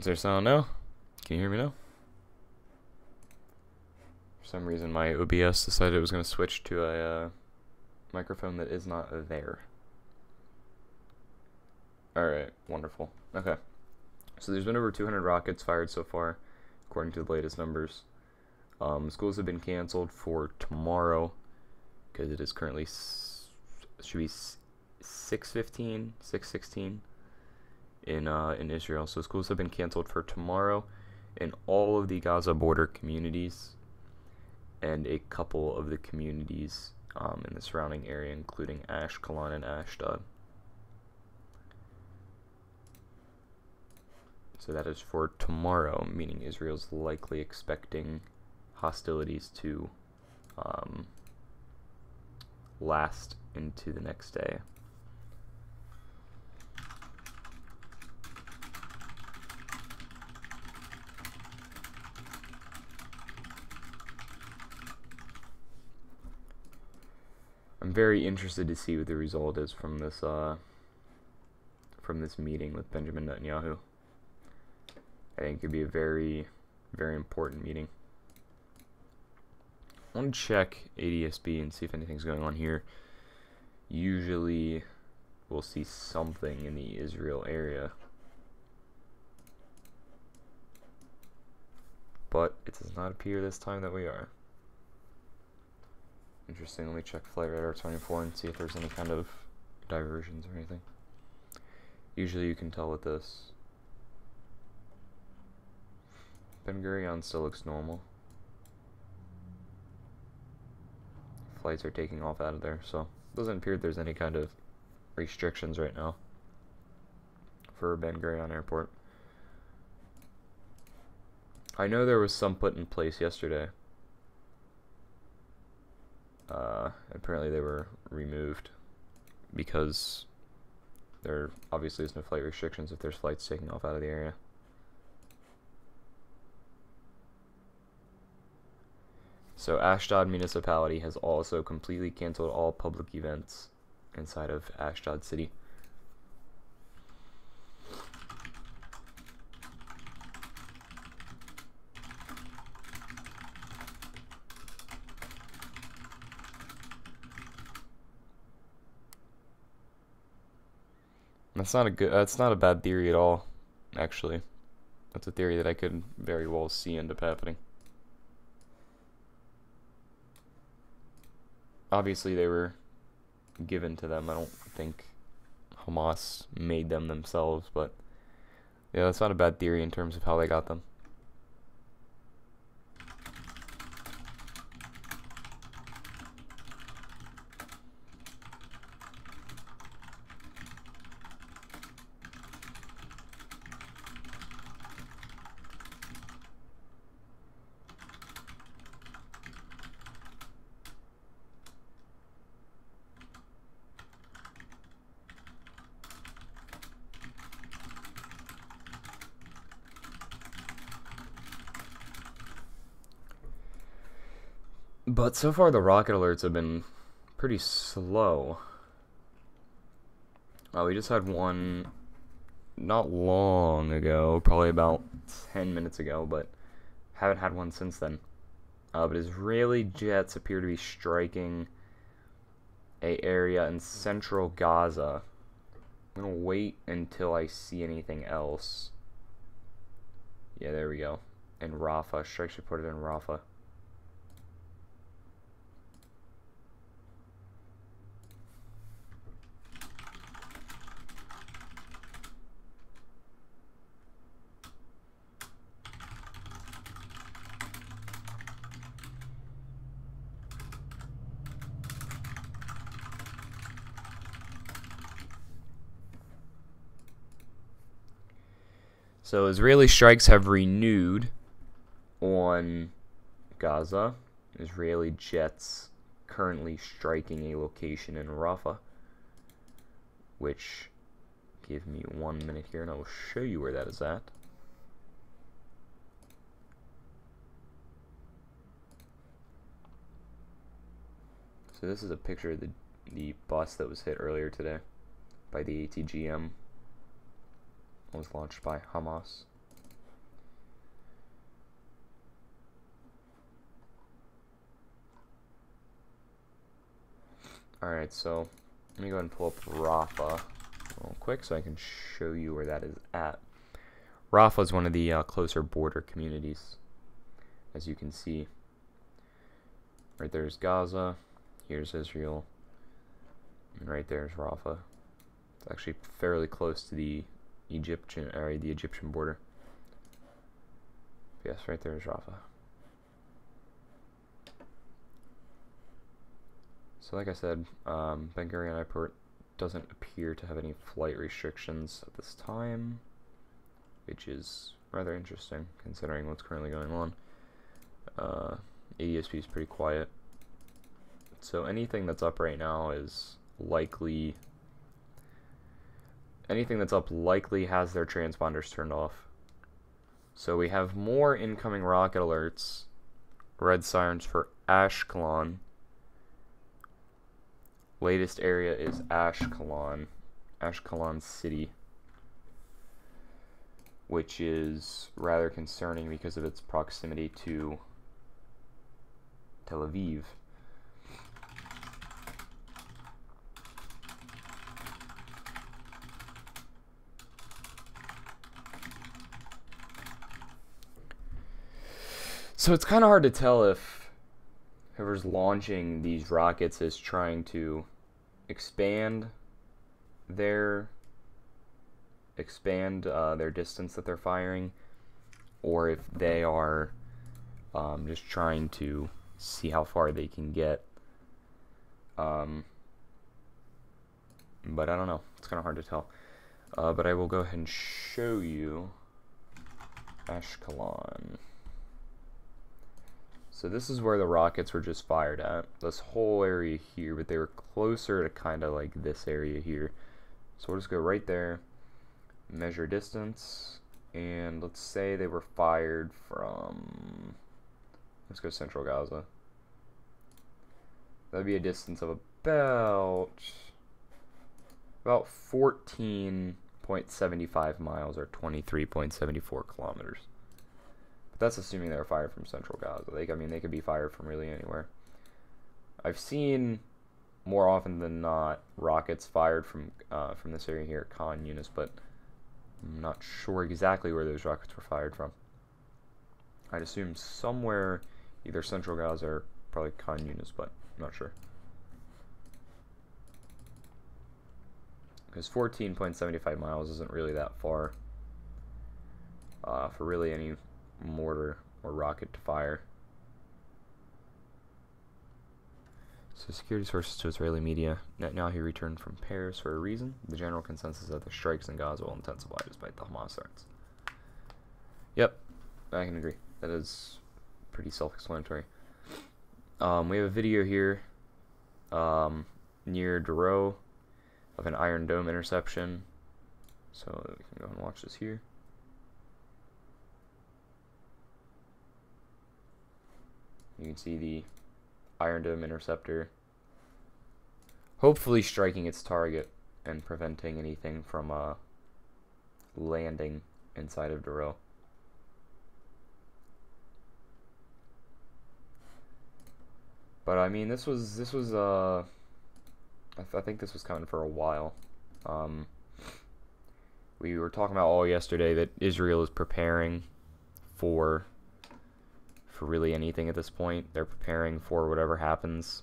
Is there sound now? Can you hear me now? For some reason my OBS decided it was going to switch to a microphone that is not there. Alright, wonderful. Okay. So there's been over 200 rockets fired so far, according to the latest numbers. Schools have been canceled for tomorrow, because it is currently, should be 6:15, 6:16 in Israel. So schools have been canceled for tomorrow in all of the Gaza border communities, and a couple of the communities in the surrounding area, including Ashkelon and Ashdod. So that is for tomorrow, meaning Israel's likely expecting hostilities to last into the next day. I'm very interested to see what the result is from this meeting with Benjamin Netanyahu. I think it could be a very, very important meeting. I want to check ADSB and see if anything's going on here. Usually, we'll see something in the Israel area, but it does not appear this time that we are. Interesting. Let me check Flight Radar 24 and see if there's any kind of diversions or anything. Usually you can tell with this. Ben Gurion still looks normal. Flights are taking off out of there, so it doesn't appear there's any kind of restrictions right now for Ben Gurion Airport. I know there was some put in place yesterday. Apparently they were removed because there obviously is no flight restrictions if there's flights taking off out of the area. So Ashdod municipality has also completely canceled all public events inside of Ashdod city. That's not a bad theory at all, actually. That's a theory that I could very well see end up happening. Obviously they were given to them. I don't think Hamas made them themselves, but yeah, that's not a bad theory in terms of how they got them. But so far the rocket alerts have been pretty slow. We just had one not long ago, probably about 10 minutes ago, but haven't had one since then. But Israeli jets appear to be striking an area in central Gaza. I'm gonna wait until I see anything else. Yeah, there we go. In Rafah, strikes reported in Rafah. So Israeli strikes have renewed on Gaza. Israeli jets currently striking a location in Rafah, which, give me 1 minute here and I will show you where that is at. So this is a picture of the bus that was hit earlier today by the ATGM. It was launched by Hamas. Alright, so let me go ahead and pull up Rafah real quick so I can show you where that is at. Rafah is one of the closer border communities, as you can see. Right there's Gaza, here's Israel, and right there's Rafah. It's actually fairly close to the Egyptian border. Yes, right there is Rafah. So like I said, Ben Gurion Airport doesn't appear to have any flight restrictions at this time, which is rather interesting considering what's currently going on. ADSB is pretty quiet. So anything that's up right now is likely... Anything that's up likely has their transponders turned off. So we have more incoming rocket alerts. Red sirens for Ashkelon. Latest area is Ashkelon City, which is rather concerning because of its proximity to Tel Aviv. So it's kind of hard to tell if whoever's launching these rockets is trying to expand their distance that they're firing, or if they are just trying to see how far they can get. But I don't know. It's kind of hard to tell. But I will go ahead and show you Ashkelon. So this is where the rockets were just fired at. This whole area here, but they were closer to kind of like this area here. So we'll just go right there, measure distance, and let's say they were fired from, let's go Central Gaza. That'd be a distance of about 14.75 miles or 23.74 kilometers. That's assuming they were fired from Central Gaza. I mean, they could be fired from really anywhere. I've seen more often than not rockets fired from this area here, Khan Yunis, but I'm not sure exactly where those rockets were fired from. I'd assume somewhere, either Central Gaza or probably Khan Yunis, but I'm not sure. Because 14.75 miles isn't really that far for really any mortar or rocket to fire. So security sources to Israeli media. Netanyahu returned from Paris for a reason. The general consensus is that the strikes in Gaza will intensify despite the Hamas threats. Yep, I can agree. That is pretty self-explanatory. We have a video here near Duro of an Iron Dome interception. So we can go and watch this here. You can see the Iron Dome interceptor hopefully striking its target and preventing anything from landing inside of Duro. But I mean, this was I think this was coming for a while. We were talking about all yesterday that Israel is preparing for really anything at this point. They're preparing for whatever happens,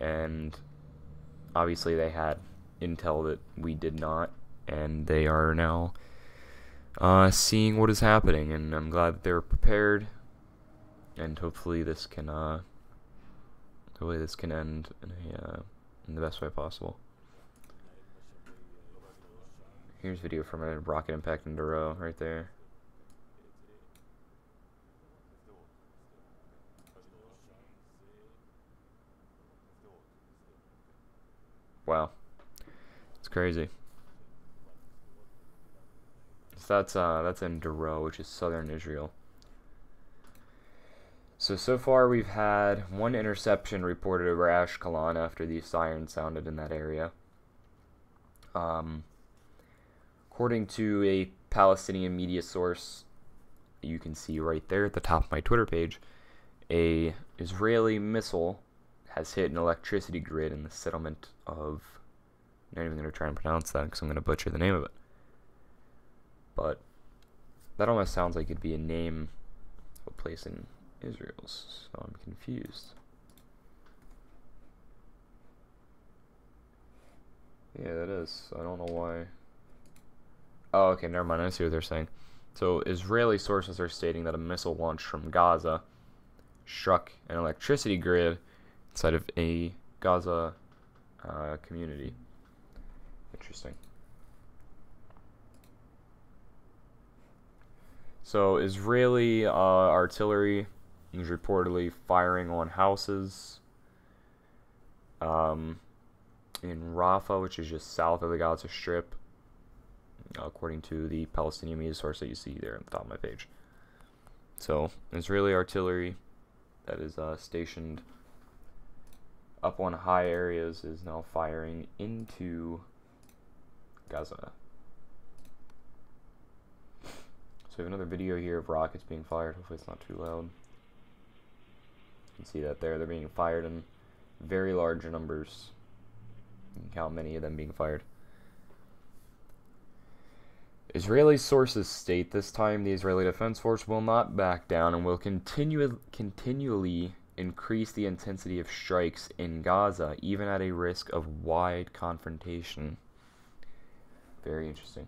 and obviously they had intel that we did not, and they are now seeing what is happening, and I'm glad that they were prepared, and hopefully this can end in the best way possible. Here's video from a rocket impact in Duro right there. Wow, it's crazy. So that's in Duro, which is southern Israel. So far we've had one interception reported over Ashkelon after the siren sounded in that area. According to a Palestinian media source, you can see right there at the top of my Twitter page, a Israeli missile has hit an electricity grid in the settlement of... I'm not even going to try and pronounce that because I'm going to butcher the name of it. But that almost sounds like it'd be a name of a place in Israel, so I'm confused. Yeah, that is. I don't know why. Oh, okay, never mind. I see what they're saying. So, Israeli sources are stating that a missile launched from Gaza struck an electricity grid inside of a Gaza community. Interesting. So, Israeli artillery is reportedly firing on houses in Rafah, which is just south of the Gaza Strip, according to the Palestinian media source that you see there at the top of my page. So, Israeli artillery that is stationed up on high areas is now firing into Gaza. So we have another video here of rockets being fired. Hopefully it's not too loud. You can see that there. They're being fired in very large numbers. You can count many of them being fired. Israeli sources state this time the Israeli Defense Force will not back down and will continually increase the intensity of strikes in Gaza, even at a risk of wide confrontation. Very interesting.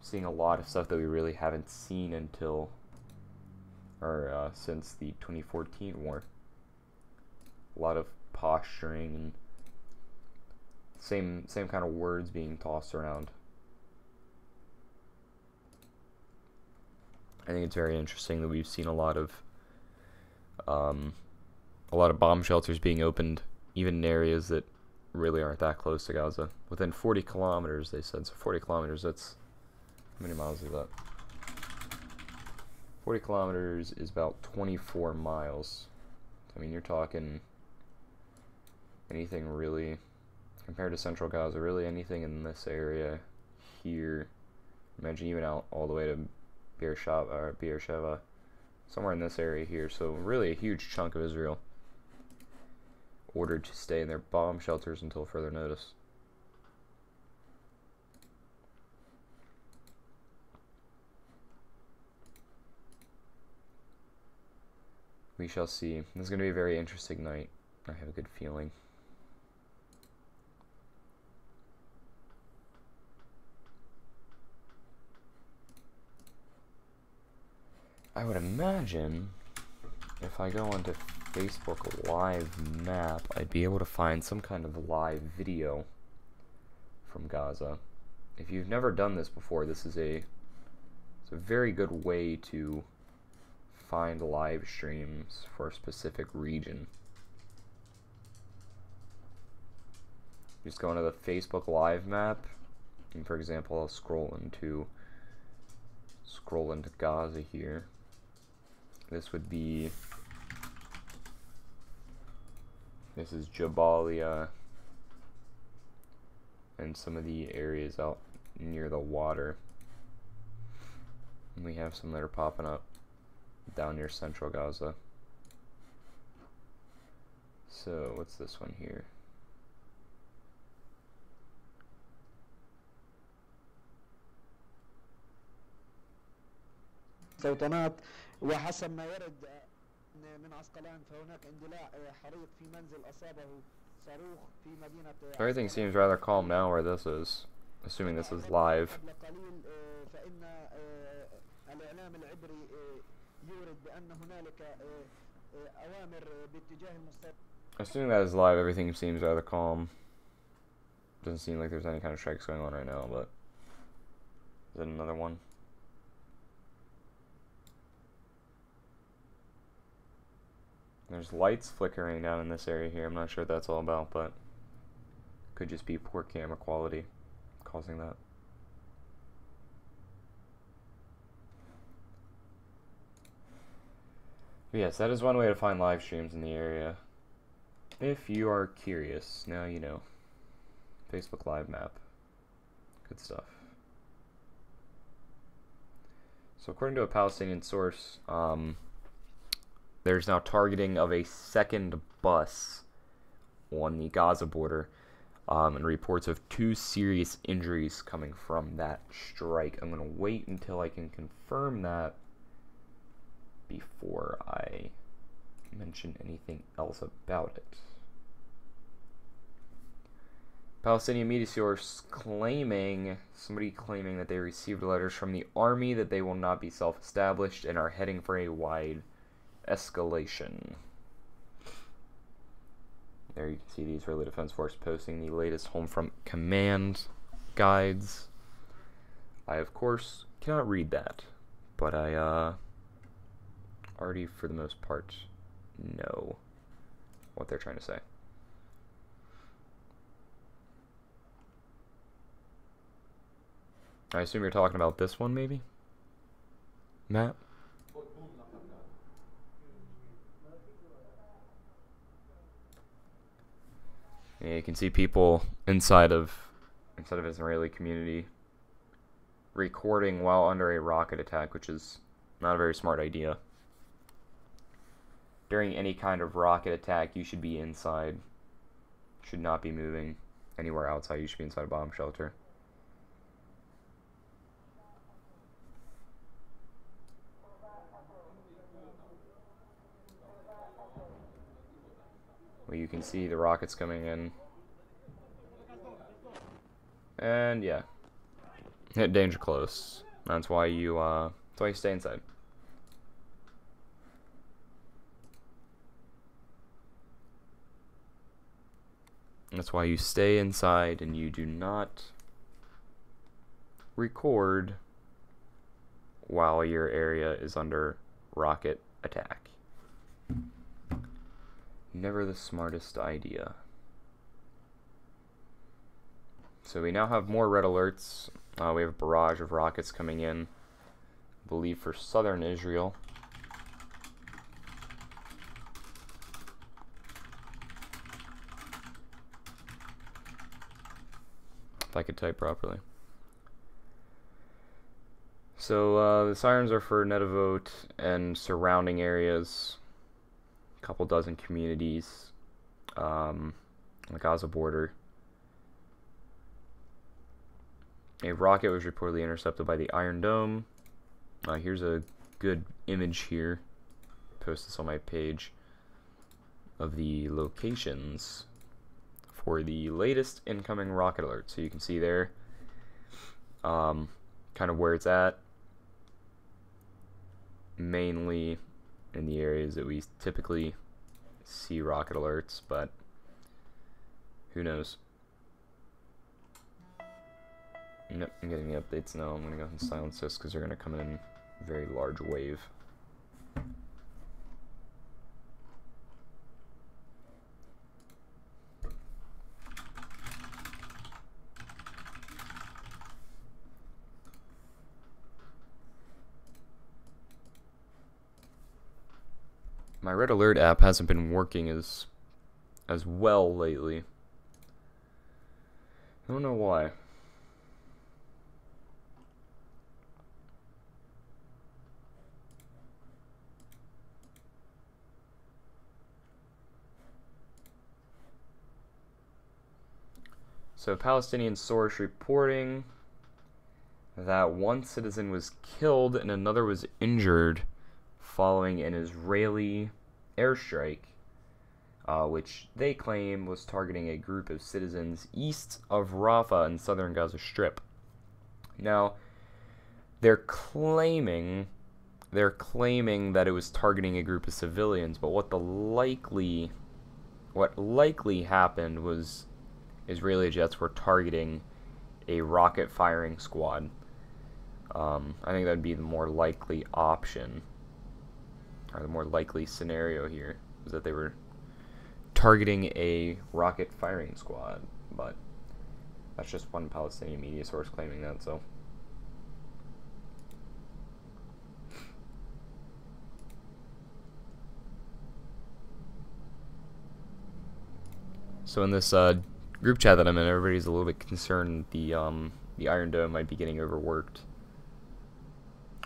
Seeing a lot of stuff that we really haven't seen until, or since the 2014 war. A lot of posturing and same kind of words being tossed around. I think it's very interesting that we've seen a lot of bomb shelters being opened, even in areas that really aren't that close to Gaza. Within 40 kilometers, they said. So 40 kilometers, that's... How many miles is that? 40 kilometers is about 24 miles. I mean, you're talking anything really, compared to central Gaza, really anything in this area here. Imagine even out all the way to Beersheba, somewhere in this area here. So really a huge chunk of Israel ordered to stay in their bomb shelters until further notice. We shall see. This is going to be a very interesting night. I have a good feeling. I would imagine if I go onto Facebook Live Map, I'd be able to find some kind of live video from Gaza. If you've never done this before, this is it's a very good way to find live streams for a specific region. Just go into the Facebook Live map, and for example, I'll scroll into Gaza here. This is Jabalia and some of the areas out near the water. And we have some that are popping up down near central Gaza. So what's this one here? استوطنات وحسب ما يرد من عسقلان فهناك اندلاع حريق في منزل أصابه صاروخ في مدينة. Everything seems rather calm now where this is, assuming this is live. قليل فإن الإعلام العبري يورد بأن هنالك أوامر باتجاه المستوطنات. Assuming that is live, everything seems rather calm. Doesn't seem like there's any kind of strikes going on right now, but is it another one? There's lights flickering down in this area here. I'm not sure what that's all about, but could just be poor camera quality causing that. But yes, that is one way to find live streams in the area. If you are curious, now you know. Facebook Live map. Good stuff. So according to a Palestinian source, there's now targeting of a second bus on the Gaza border, and reports of 2 serious injuries coming from that strike. I'm going to wait until I can confirm that before I mention anything else about it. Palestinian media source somebody claiming that they received letters from the army that they will not be self-established and are heading for a wide escalation. There you can see the Israeli Defense Force posting the latest home front command guides. I, of course, cannot read that, but I already, for the most part, know what they're trying to say. I assume you're talking about this one, maybe? Matt? Yeah, you can see people inside of Israeli community recording while under a rocket attack, which is not a very smart idea. During any kind of rocket attack, you should be inside. Should not be moving anywhere outside. You should be inside a bomb shelter. Well, you can see the rockets coming in. And yeah. Hit danger close. That's why you stay inside. That's why you stay inside and you do not record while your area is under rocket attack. Never the smartest idea. So we now have more red alerts. We have a barrage of rockets coming in, I believe, for southern Israel. If I could type properly. So the sirens are for Netivot and surrounding areas. A couple dozen communities on the Gaza border. A rocket was reportedly intercepted by the Iron Dome. Here's a good image here. Post this on my page of the locations for the latest incoming rocket alert. So you can see there kind of where it's at. Mainly in the areas that we typically see rocket alerts, but who knows. Nope, I'm getting the updates now. I'm going to go ahead and silence this because they're going to come in a very large wave. My Red Alert app hasn't been working as well lately. I don't know why. So, Palestinian source reporting that one citizen was killed and another was injured following an Israeli airstrike, which they claim was targeting a group of citizens east of Rafah in southern Gaza Strip. Now, they're claiming that it was targeting a group of civilians, but what likely happened was Israeli jets were targeting a rocket firing squad. I think that would be the more likely option, or the more likely scenario here, is that they were targeting a rocket firing squad, but that's just one Palestinian media source claiming that, so. So in this group chat that I'm in, everybody's a little bit concerned the Iron Dome might be getting overworked.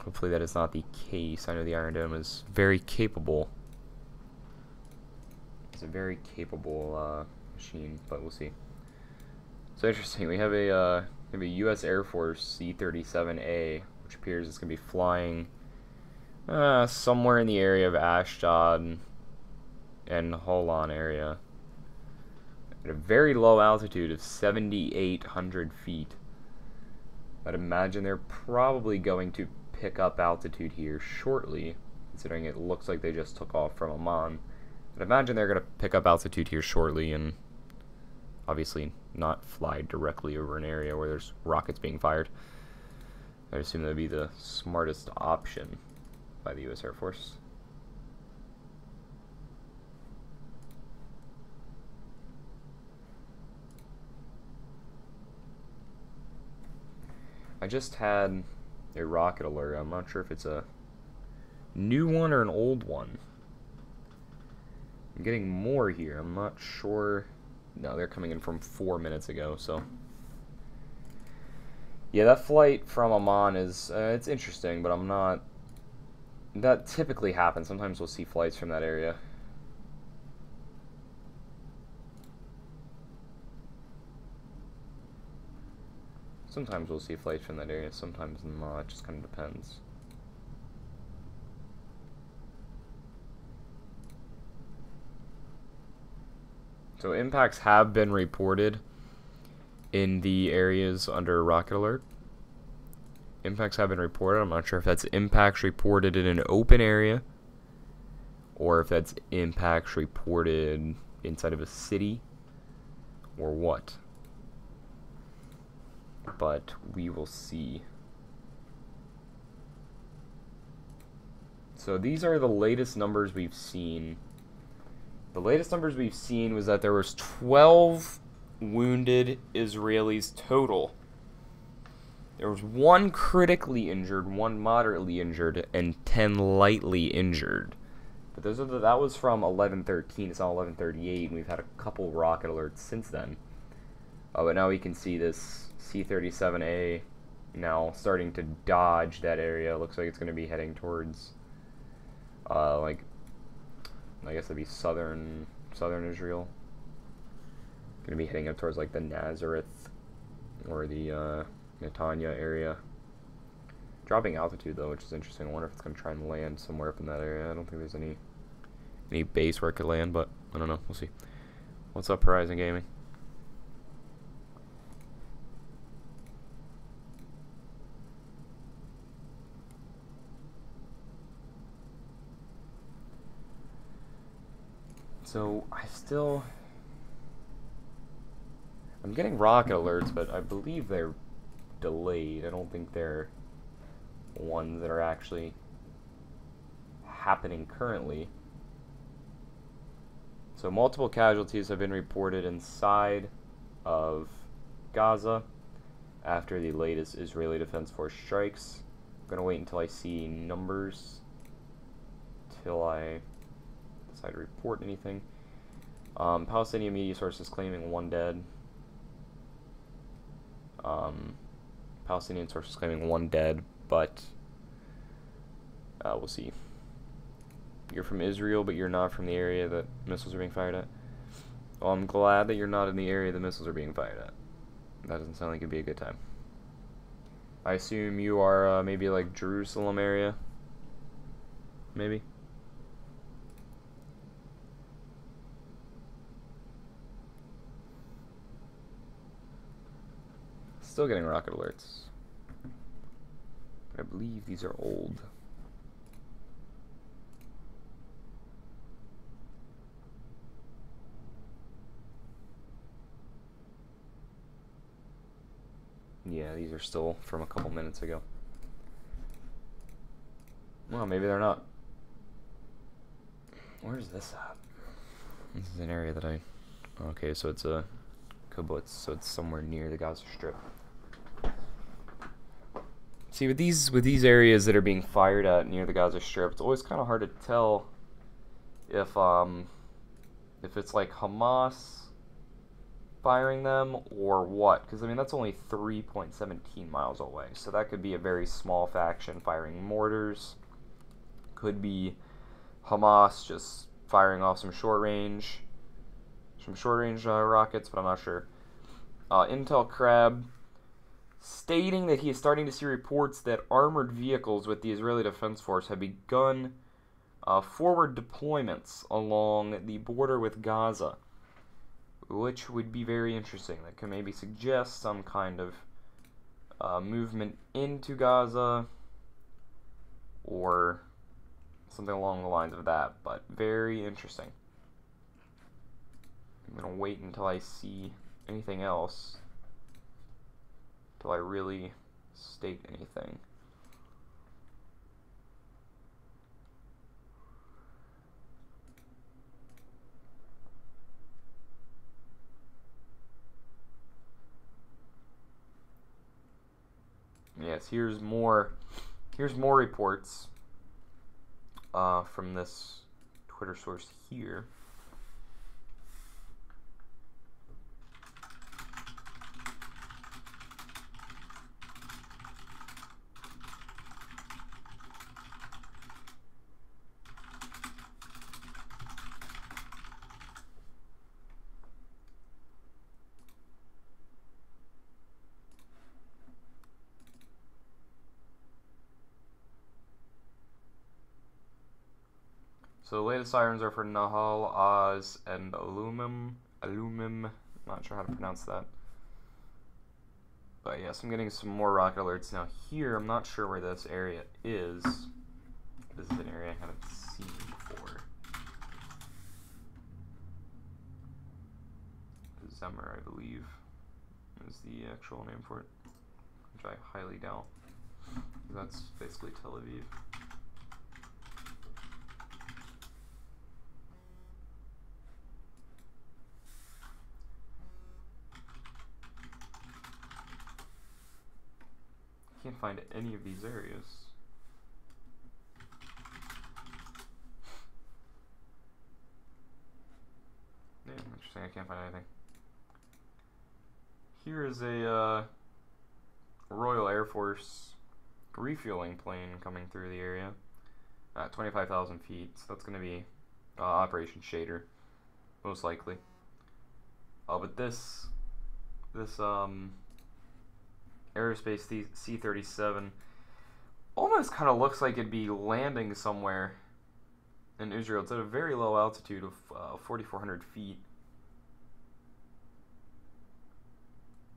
Hopefully that is not the case. I know the Iron Dome is very capable It's a very capable machine, but we'll see. So interesting. We have a U.S. Air Force C-37A, which appears it's going to be flying somewhere in the area of Ashdod and Holon area at a very low altitude of 7,800 feet. I'd imagine they're probably going to pick up altitude here shortly, considering it looks like they just took off from Amman. I'd imagine they're going to pick up altitude here shortly and obviously not fly directly over an area where there's rockets being fired. I assume that would be the smartest option by the U.S. Air Force. I just had a rocket alert. I'm not sure if it's a new one or an old one. I'm getting more here. I'm not sure. No, they're coming in from 4 minutes ago, so. Yeah, that flight from Amman is, it's interesting, but I'm not. That typically happens. Sometimes we'll see flights from that area. Sometimes we'll see flights from that area, sometimes not. It just kind of depends. So impacts have been reported in the areas under rocket alert. Impacts have been reported. I'm not sure if that's impacts reported in an open area or if that's impacts reported inside of a city or what. But we will see. So these are the latest numbers we've seen. The latest numbers we've seen was that there was 12 wounded Israelis total. There was 1 critically injured, 1 moderately injured, and 10 lightly injured. But that was from 11:13. It's now 11:38, and we've had a couple rocket alerts since then. But now we can see this C-37A now starting to dodge that area. Looks like it's going to be heading towards, like, I guess that'd be southern Israel. Going to be heading up towards like the Nazareth or the Netanya area. Dropping altitude though, which is interesting. I wonder if it's going to try and land somewhere up in that area. I don't think there's any base where it could land, but I don't know. We'll see. What's up, Horizon Gaming? So I'm getting rocket alerts, but I believe they're delayed. I don't think they're ones that are actually happening currently. So multiple casualties have been reported inside of Gaza after the latest Israeli Defense Force strikes. I'm going to wait until I see numbers till I decide to report anything. Palestinian media sources claiming 1 dead. Palestinian sources claiming 1 dead, but we'll see. You're from Israel, but you're not from the area that missiles are being fired at. Well, I'm glad that you're not in the area the missiles are being fired at. That doesn't sound like it'd be a good time. I assume you are maybe like Jerusalem area? Maybe? Still getting rocket alerts. I believe these are old. Yeah, these are still from a couple minutes ago. Well, maybe they're not. Where's this at? This is an area that I... Okay, so it's a kibbutz, so it's somewhere near the Gaza Strip. See, with these areas that are being fired at near the Gaza Strip, it's always kind of hard to tell if it's like Hamas firing them or what, because I mean that's only 3.17 miles away, so that could be a very small faction firing mortars, could be Hamas just firing off some short range, some short-range rockets, but I'm not sure. Intel Crab stating that he is starting to see reports that armored vehicles with the Israeli Defense Force have begun forward deployments along the border with Gaza, which would be very interesting. That could maybe suggest some kind of movement into Gaza or something along the lines of that, but very interesting. I'm going to wait until I see anything else, until I really state anything. Yes, here's more reports from this Twitter source here. So the latest sirens are for Nahal, Oz, and Alumim. Not sure how to pronounce that. But yes, I'm getting some more rocket alerts now here. I'm not sure where this area is. This is an area I haven't seen before. Zemmer, I believe, is the actual name for it, which I highly doubt. That's basically Tel Aviv. Can't find any of these areas. Yeah, interesting. I can't find anything. Here is a Royal Air Force refueling plane coming through the area at 25,000 feet. So that's going to be Operation Shader, most likely. But this aerospace C-37 almost kind of looks like it'd be landing somewhere in Israel. It's at a very low altitude of 4,400 feet,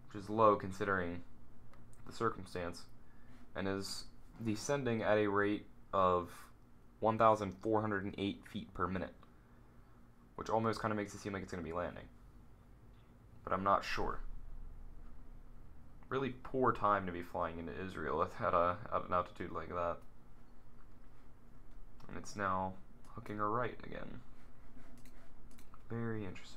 which is low considering the circumstance, and is descending at a rate of 1,408 feet per minute, which almost kind of makes it seem like it's going to be landing, but I'm not sure. Really poor time to be flying into Israel at an altitude like that. And it's now hooking her right again. Very interesting.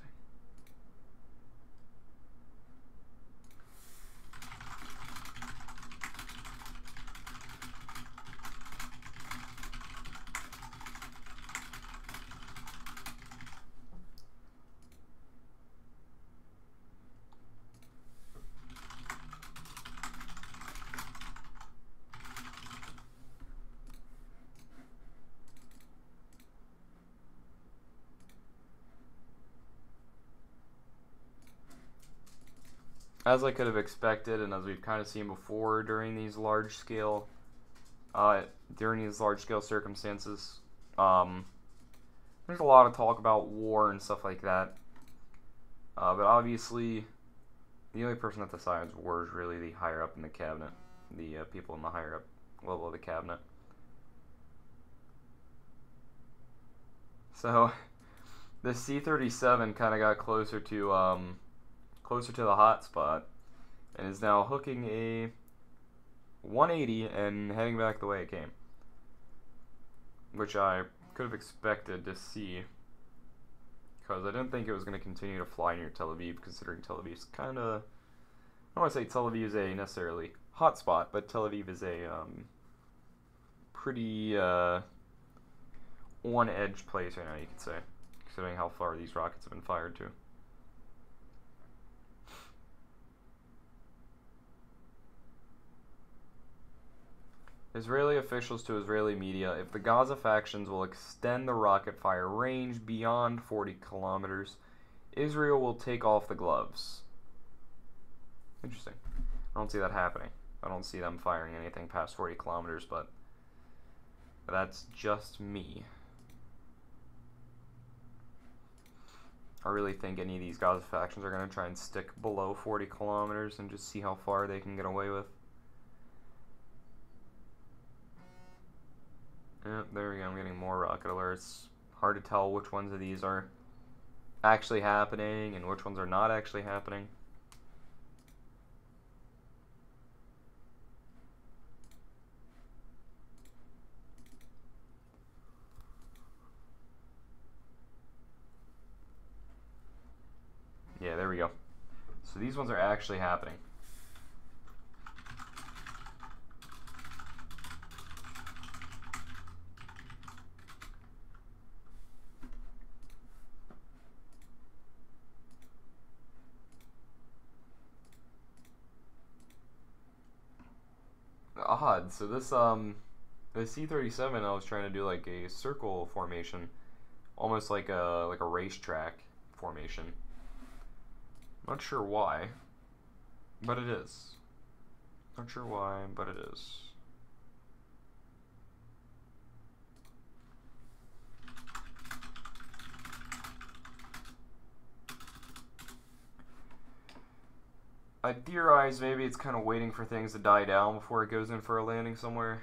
As I could have expected, and as we've kind of seen before during these large scale circumstances, there's a lot of talk about war and stuff like that. But obviously, the only person that decides war is really the higher up in the cabinet, the people in the higher up level of the cabinet. So, the C-37 kind of got closer to the hot spot, and is now hooking a 180 and heading back the way it came, which I could have expected to see, because I didn't think it was going to continue to fly near Tel Aviv, considering Tel Aviv's kind of, I don't want to say Tel Aviv is a necessarily hot spot, but Tel Aviv is a pretty on-edge place right now, you could say, considering how far these rockets have been fired to. Israeli officials to Israeli media, if the Gaza factions will extend the rocket fire range beyond 40 kilometers, Israel will take off the gloves. Interesting. I don't see that happening. I don't see them firing anything past 40 kilometers, but that's just me. I really think any of these Gaza factions are going to try and stick below 40 kilometers and just see how far they can get away with. Yep, there we go. I'm getting more rocket alerts. Hard to tell which ones of these are actually happening and which ones are not actually happening. Yeah, there we go. So these ones are actually happening. Odd. So this the C-37, I was trying to do like a circle formation, almost like a racetrack formation. Not sure why, but it is. Not sure why, but it is. I theorize maybe it's kind of waiting for things to die down before it goes in for a landing somewhere.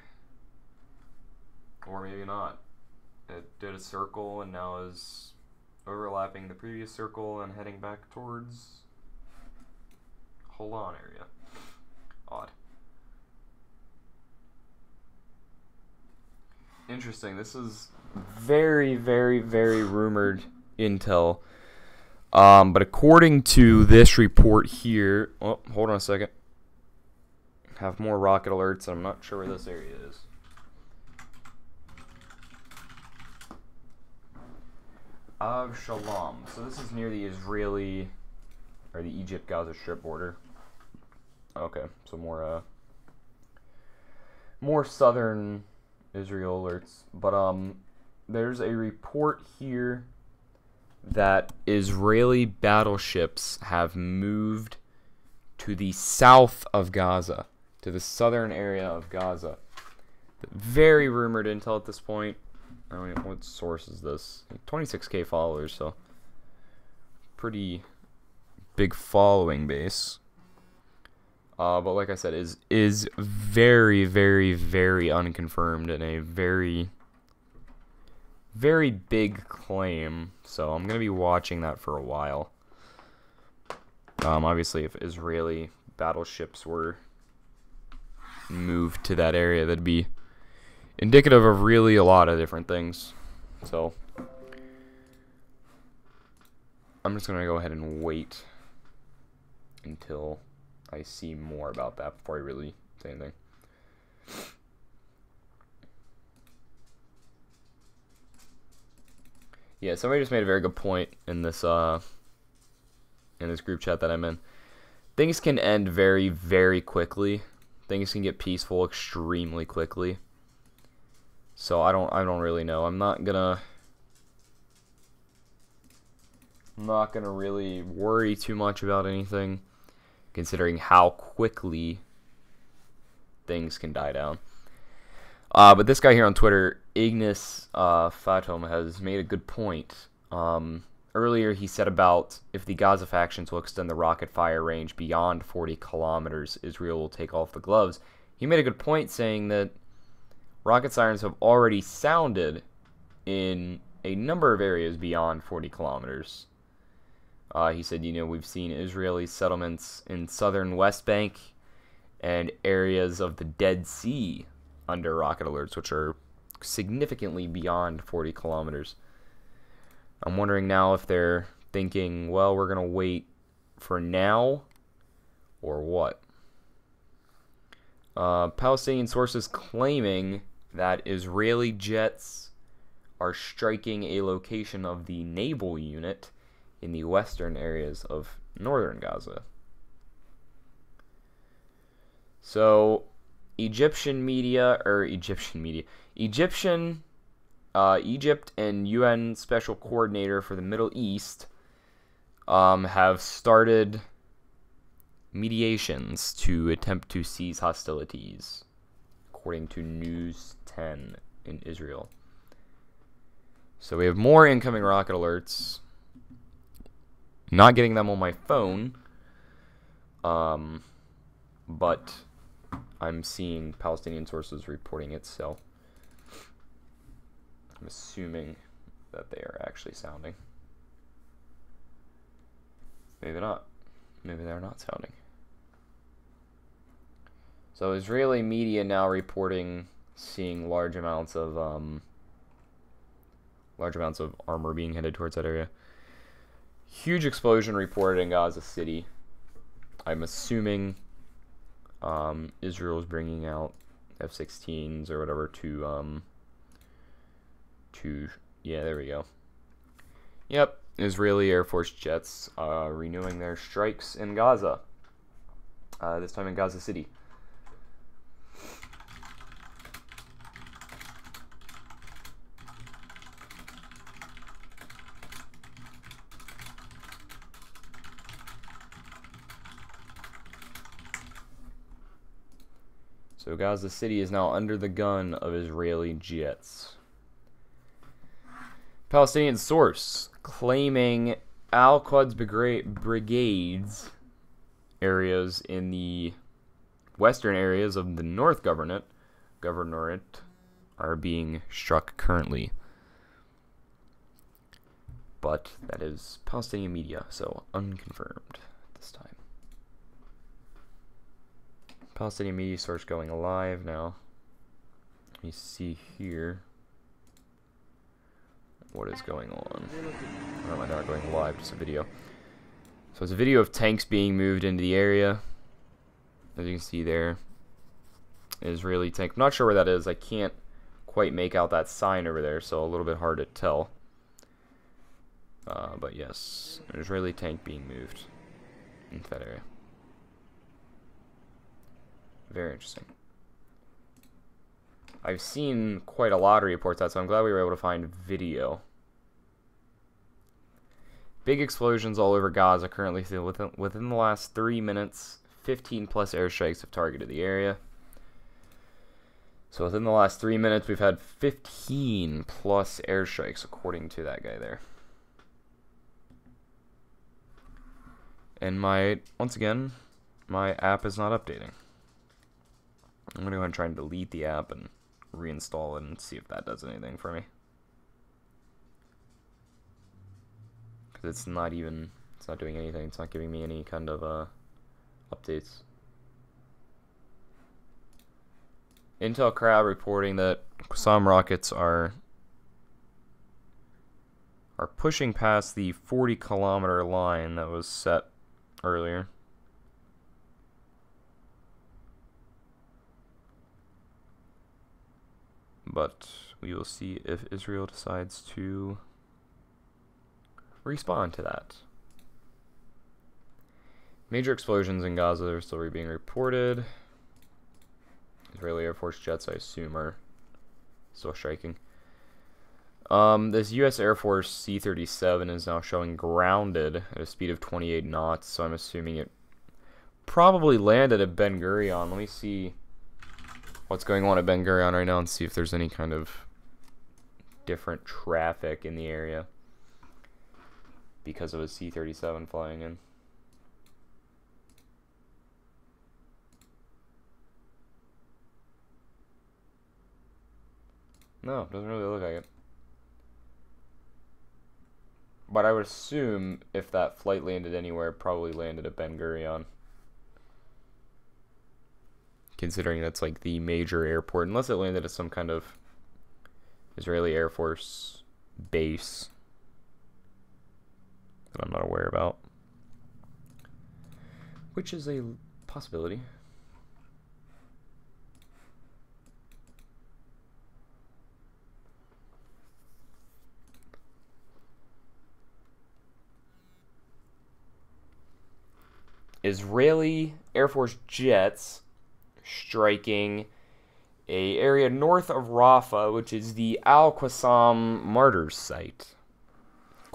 Or maybe not. It did a circle and now is overlapping the previous circle and heading back towards Holon area. Odd. Interesting. This is very, very, very rumored intel. But according to this report here, oh, hold on a second. Have more rocket alerts. I'm not sure where this area is. Of Shalom. So this is near the Israeli or the Egypt-Gaza Strip border. Okay, so more southern Israel alerts. But there's a report here that Israeli battleships have moved to the south of Gaza, to the southern area of Gaza. Very rumored intel at this point. I mean, what source is this? 26k followers, so pretty big following base. But like I said, is very, very, very unconfirmed and a very, very big claim. So I'm gonna be watching that for a while. Obviously, if Israeli battleships were moved to that area, that'd be indicative of really a lot of different things. So I'm just gonna go ahead and wait until I see more about that before I really say anything. Yeah, somebody just made a very good point in this group chat that I'm in. Things can end very, very quickly. Things can get peaceful extremely quickly. So I don't really know. I'm not gonna really worry too much about anything, considering how quickly things can die down. But this guy here on Twitter, Ignis Fatom, has made a good point. Earlier he said about if the Gaza factions will extend the rocket fire range beyond 40 kilometers, Israel will take off the gloves. He made a good point saying that rocket sirens have already sounded in a number of areas beyond 40 kilometers. He said, you know, we've seen Israeli settlements in southern West Bank and areas of the Dead Sea under rocket alerts, which are significantly beyond 40 kilometers. I'm wondering now if they're thinking, well, we're going to wait for now, or what? Palestinian sources claiming that Israeli jets are striking a location of the naval unit in the western areas of northern Gaza. So, Egypt and UN Special Coordinator for the Middle East have started mediations to attempt to cease hostilities, according to News 10 in Israel. So we have more incoming rocket alerts. Not getting them on my phone, but I'm seeing Palestinian sources reporting it, so I'm assuming that they are actually sounding. Maybe not. Maybe they're not sounding. So Israeli media now reporting seeing large amounts of armor being headed towards that area. Huge explosion reported in Gaza City. I'm assuming Israel is bringing out F-16s or whatever to yeah, there we go. Yep, Israeli Air Force jets renewing their strikes in Gaza. This time in Gaza City. So Gaza City is now under the gun of Israeli jets. Palestinian source claiming Al-Quds brigades areas in the western areas of the North Governorate are being struck currently. But that is Palestinian media, so unconfirmed at this time. Palestinian media source going live now. Let me see here what is going on. Oh, they're not going live, just a video. So it's a video of tanks being moved into the area. As you can see there, Israeli tank. I'm not sure where that is. I can't quite make out that sign over there, so a little bit hard to tell. But yes, an Israeli tank being moved into that area. Very interesting. I've seen quite a lot of reports out, so I'm glad we were able to find video. Big explosions all over Gaza currently. Within the last 3 minutes, 15 plus airstrikes have targeted the area. So within the last 3 minutes, we've had 15 plus airstrikes, according to that guy there. And once again, my app is not updating. I'm going to go ahead and try and delete the app and reinstall it and see if that does anything for me. Because it's not doing anything. It's not giving me any kind of updates. Intel crowd reporting that Qassam rockets are pushing past the 40-kilometer line that was set earlier. But we will see if Israel decides to respond to that. Major explosions in Gaza are still being reported. Israeli Air Force jets, I assume, are still striking. This U.S. Air Force C-37 is now showing grounded at a speed of 28 knots, so I'm assuming it probably landed at Ben Gurion. Let me see what's going on at Ben Gurion right now and see if there's any kind of different traffic in the area because of a C-37 flying in. No, doesn't really look like it. But I would assume if that flight landed anywhere, it probably landed at Ben Gurion. Considering that's like the major airport, unless it landed at some kind of Israeli Air Force base that I'm not aware about. Which is a possibility. Israeli Air Force jets striking a area north of Rafah, which is the Al-Qassam martyrs site,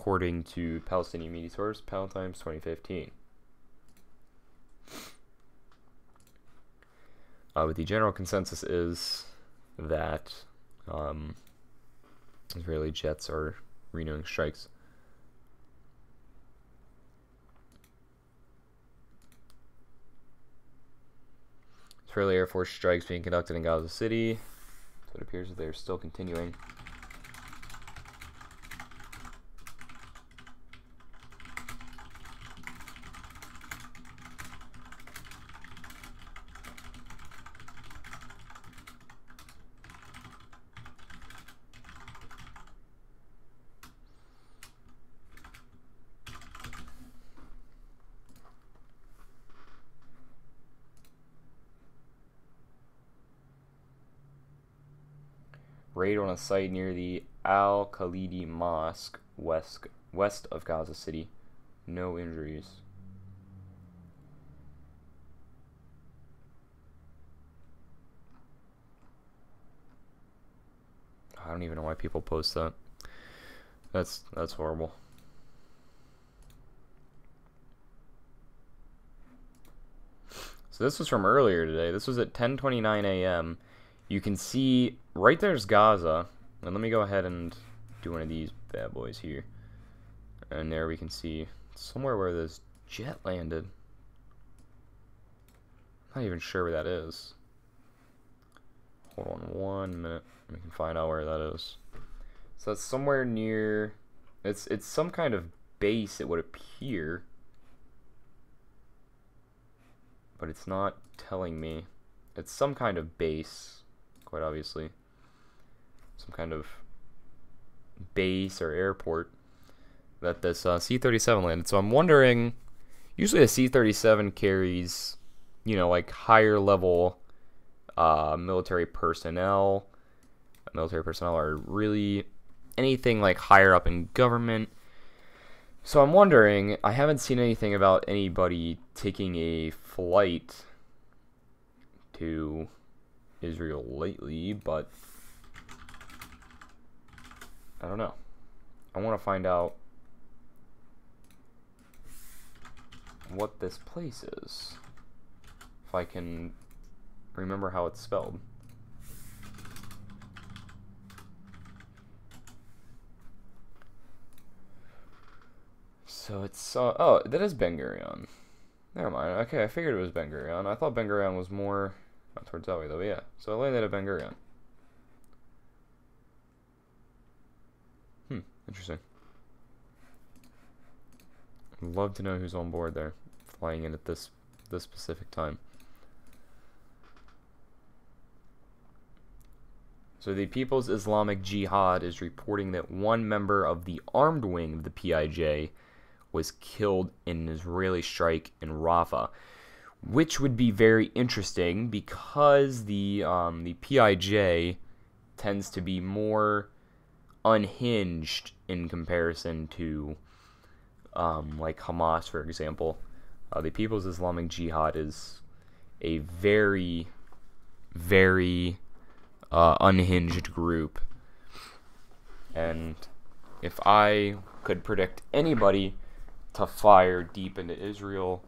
according to Palestinian media source, Palestine's 2015. But the general consensus is that Israeli jets are renewing strikes. Israeli Air Force strikes being conducted in Gaza City. So it appears that they're still continuing. Raid on a site near the Al-Khalidi Mosque west of Gaza City. No injuries. I don't even know why people post that. That's horrible. So this was from earlier today. This was at 10:29 a.m. You can see right there's Gaza. And let me go ahead and do one of these bad boys here. And there we can see somewhere where this jet landed. I'm not even sure where that is. Hold on 1 minute. We can find out where that is. So it's somewhere near. It's some kind of base, it would appear. But it's not telling me. It's some kind of base, quite obviously. Some kind of base or airport that this C-37 landed. So I'm wondering, usually a C-37 carries, you know, like higher level military personnel. Military personnel are really anything like higher up in government. So I'm wondering, I haven't seen anything about anybody taking a flight to Israel lately, but I don't know. I want to find out what this place is, if I can remember how it's spelled. So it's, oh, that is Ben Gurion. Never mind. Okay, I figured it was Ben Gurion. I thought Ben Gurion was more not towards that way, though. But yeah, so I landed at Ben Gurion. Interesting. I'd love to know who's on board there, flying in at this specific time. So the People's Islamic Jihad is reporting that one member of the armed wing of the PIJ was killed in an Israeli strike in Rafah, which would be very interesting because the PIJ tends to be more unhinged in comparison to like Hamas, for example. The People's Islamic Jihad is a very, very unhinged group, and if I could predict anybody to fire deep into Israel,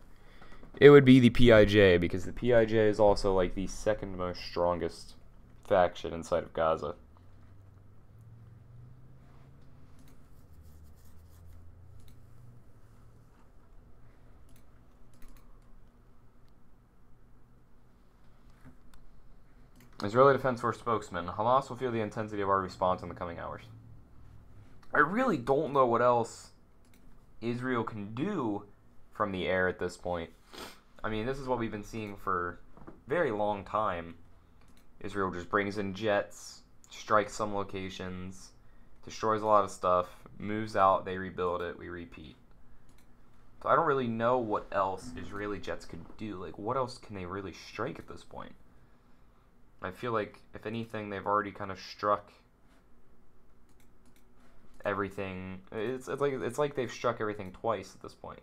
it would be the PIJ, because the PIJ is also like the second most strongest faction inside of Gaza. Israeli Defense Force spokesman, Hamas will feel the intensity of our response in the coming hours. I really don't know what else Israel can do from the air at this point. I mean, this is what we've been seeing for a very long time. Israel just brings in jets, strikes some locations, destroys a lot of stuff, moves out, they rebuild it, we repeat. So I don't really know what else Israeli jets could do. Like, what else can they really strike at this point? I feel like, if anything, they've already kind of struck everything. It's like they've struck everything twice at this point.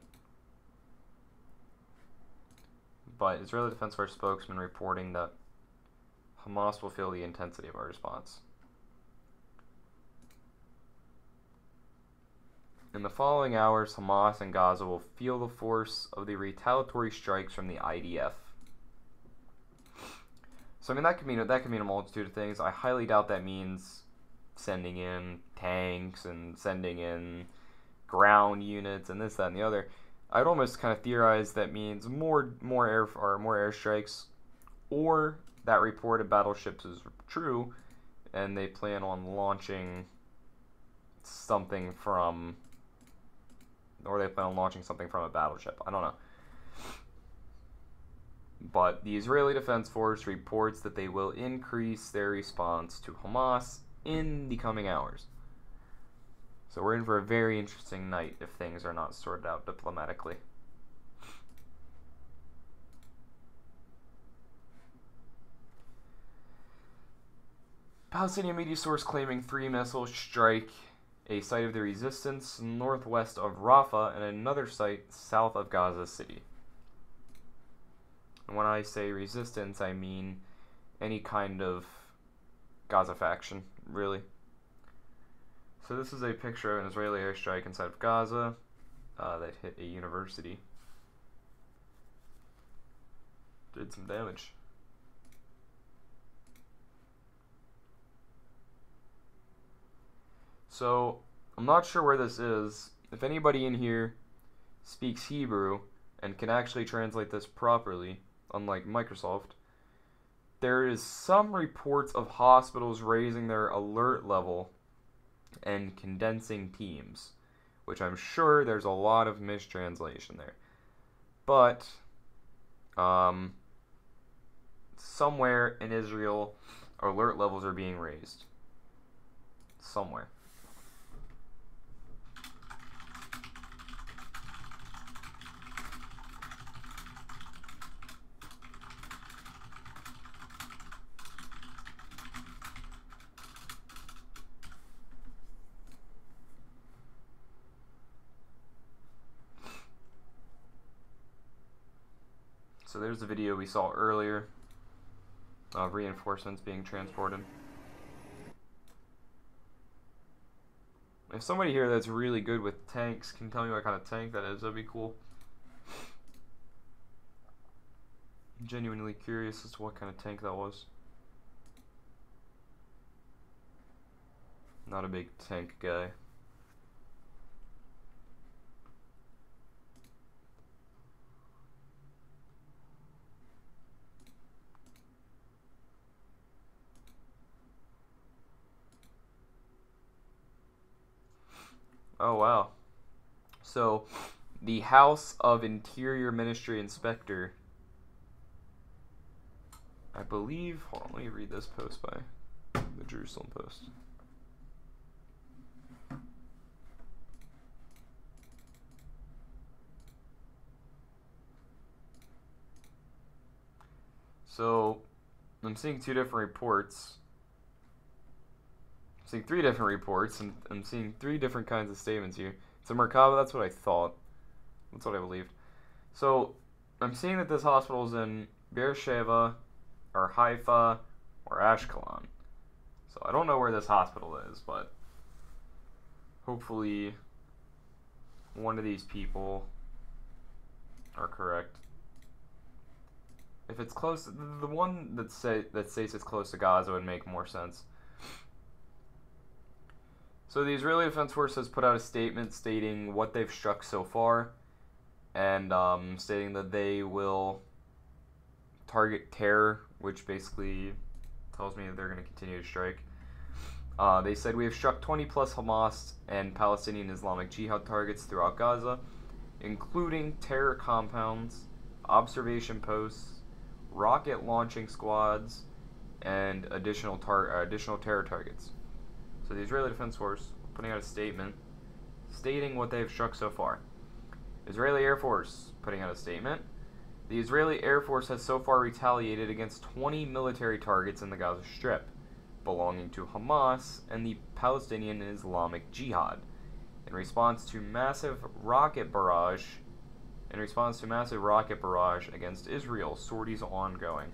But Israeli Defense Force spokesman reporting that Hamas will feel the intensity of our response. In the following hours, Hamas and Gaza will feel the force of the retaliatory strikes from the IDF. So I mean that could mean a multitude of things. I highly doubt that means sending in tanks and sending in ground units and this, that, and the other. I'd almost kind of theorize that means more airstrikes, or that report of battleships is true, and they plan on launching something from, or they plan on launching something from a battleship. I don't know. But the Israeli Defense Force reports that they will increase their response to Hamas in the coming hours. So we're in for a very interesting night if things are not sorted out diplomatically. Palestinian media source claiming 3 missiles strike a site of the resistance northwest of Rafah and another site south of Gaza City. And when I say resistance, I mean any kind of Gaza faction, really. So this is a picture of an Israeli airstrike inside of Gaza that hit a university. Did some damage. So, I'm not sure where this is. If anybody in here speaks Hebrew and can actually translate this properly, unlike Microsoft, there is some reports of hospitals raising their alert level and condensing teams, which I'm sure there's a lot of mistranslation there. But, somewhere in Israel, alert levels are being raised. Somewhere. So there's the video we saw earlier of reinforcements being transported. If somebody here that's really good with tanks can tell me what kind of tank that is, that'd be cool. I'm genuinely curious as to what kind of tank that was. Not a big tank guy. Oh, wow. So, the House of Interior Ministry Inspector, I believe, hold on, let me read this post by the Jerusalem Post. So, I'm seeing 2 different reports. I'm seeing 3 different reports, and I'm seeing 3 different kinds of statements here. So Merkava, that's what I thought. That's what I believed. So, I'm seeing that this hospital is in Beersheba, or Haifa, or Ashkelon. So I don't know where this hospital is, but hopefully one of these people are correct. If it's close, the one that says it's close to Gaza would make more sense. So the Israeli Defense Force has put out a statement stating what they've struck so far, and stating that they will target terror, which basically tells me that they're going to continue to strike. They said, we have struck 20 plus Hamas and Palestinian Islamic Jihad targets throughout Gaza, including terror compounds, observation posts, rocket launching squads, and additional terror targets. So the Israeli Defense Force putting out a statement stating what they've struck so far. Israeli Air Force putting out a statement. The Israeli Air Force has so far retaliated against 20 military targets in the Gaza Strip, belonging to Hamas and the Palestinian Islamic Jihad, in response to massive rocket barrage against Israel. Sorties ongoing.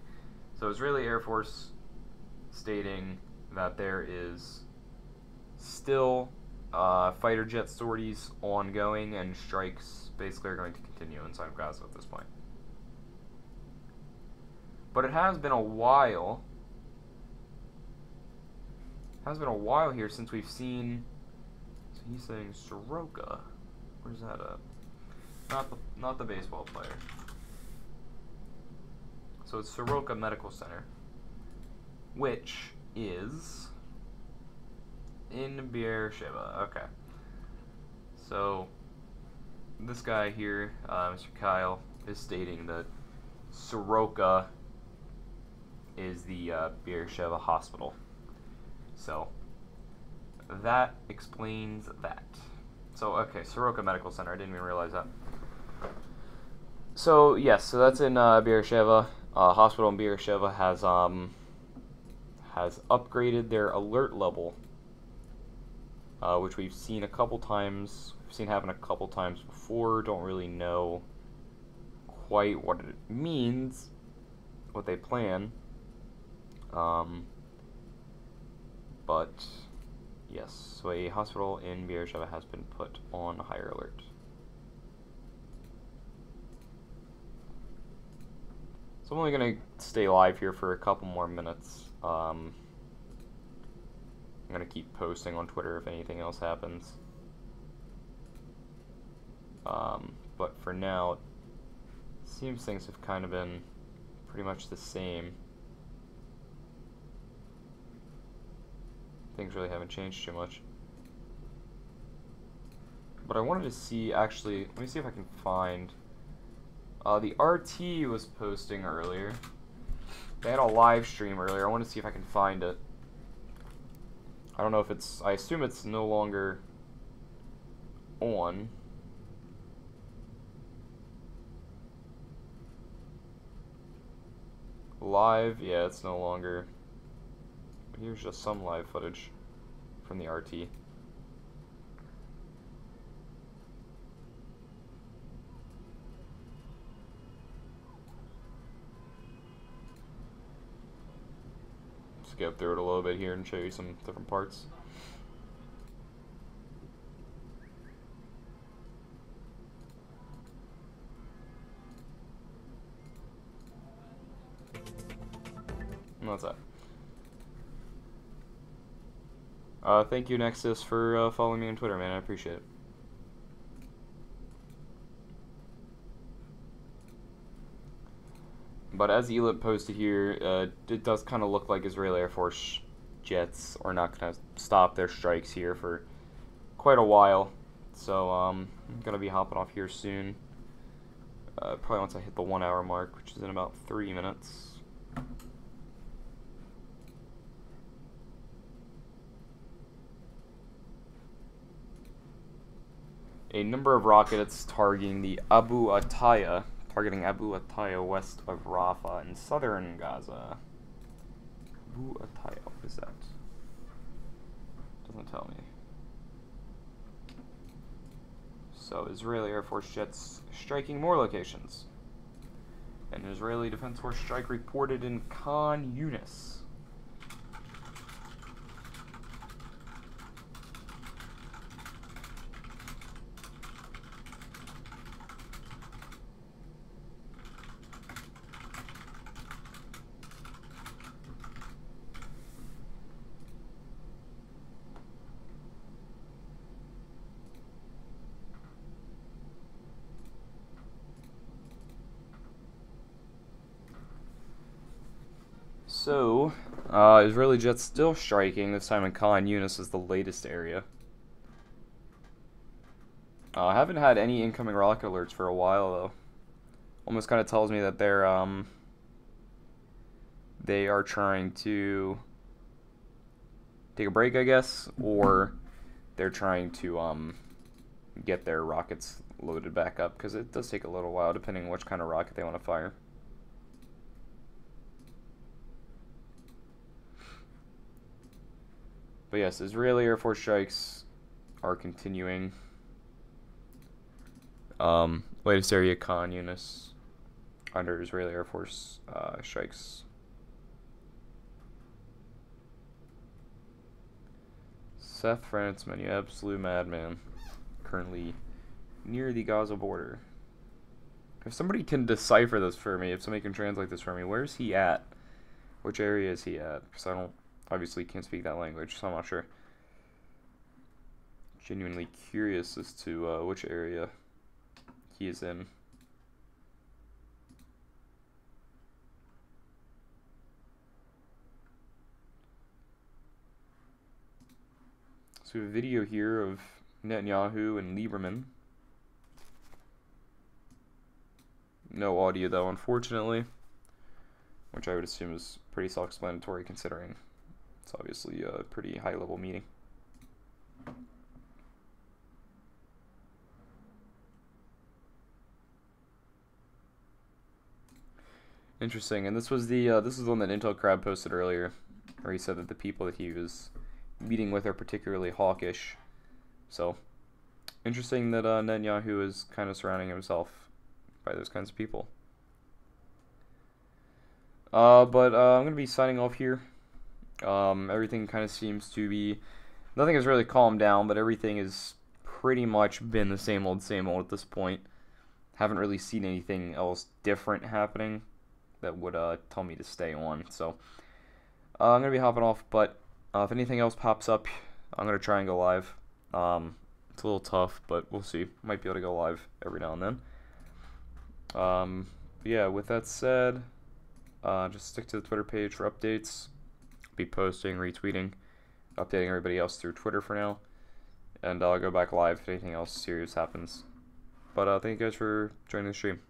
So Israeli Air Force stating that there is still fighter jet sorties ongoing, and strikes basically are going to continue inside of Gaza at this point. But it has been a while. It has been a while here since we've seen. So he's saying Soroka. Where's that at? Not the baseball player. So it's Soroka Medical Center, which is in Beersheba. Okay. So this guy here, Mr. Kyle, is stating that Soroka is the Beersheba hospital. So that explains that. So okay, Soroka Medical Center. I didn't even realize that. So yes, so that's in Beersheba. Hospital in Beersheba has upgraded their alert level, which we've seen a couple times. We've seen happen a couple times before. Don't really know quite what it means, what they plan. But yes, so a hospital in Beersheba has been put on higher alert. So I'm only going to stay live here for a couple more minutes. I'm going to keep posting on Twitter if anything else happens. But for now, it seems things have kind of been pretty much the same. Things really haven't changed too much. But I wanted to see, actually, let me see if I can find... the RT was posting earlier. They had a live stream earlier. I want to see if I can find it. I don't know if it's... I assume it's no longer on. Live? Yeah, it's no longer. Here's just some live footage from the RT. Skip through it a little bit here and show you some different parts. And that's that. Thank you, Nexus, for following me on Twitter, man. I appreciate it. But as Elip posted here, it does kind of look like Israeli Air Force jets are not going to stop their strikes here for quite a while. So I'm going to be hopping off here soon. Probably once I hit the 1 hour mark, which is in about 3 minutes. A number of rockets targeting Abu Ataya west of Rafah in southern Gaza. Abu Ataya, what is that? Doesn't tell me. So Israeli Air Force jets striking more locations. An Israeli Defense Force strike reported in Khan Yunis. So, Israeli jets still striking, this time in Khan Yunis is the latest area. I haven't had any incoming rocket alerts for a while, though. Almost kind of tells me that they are trying to take a break, I guess, or they're trying to get their rockets loaded back up, because it does take a little while, depending on which kind of rocket they want to fire. But yes, Israeli Air Force strikes are continuing. Latest area, Khan Yunis, under Israeli Air Force strikes. Seth Frantzman, you absolute madman. Currently near the Gaza border. If somebody can decipher this for me, if somebody can translate this for me, where's he at? Which area is he at? Because I don't, obviously can't speak that language, so I'm not sure. Genuinely curious as to which area he is in. So we have a video here of Netanyahu and Lieberman. No audio though, unfortunately, which I would assume is pretty self-explanatory considering it's obviously a pretty high-level meeting. Interesting, and this was the one that Intel Crab posted earlier, where he said that the people that he was meeting with are particularly hawkish. So, interesting that Netanyahu is kind of surrounding himself by those kinds of people. But I'm going to be signing off here. Everything kind of seems to be... Nothing has really calmed down, but everything has pretty much been the same old at this point. Haven't really seen anything else different happening that would tell me to stay on. So, I'm going to be hopping off, but if anything else pops up, I'm going to try and go live. It's a little tough, but we'll see. Might be able to go live every now and then. Yeah, with that said, just stick to the Twitter page for updates. Be posting, retweeting, updating everybody else through Twitter for now. And I'll go back live if anything else serious happens. But thank you guys for joining the stream.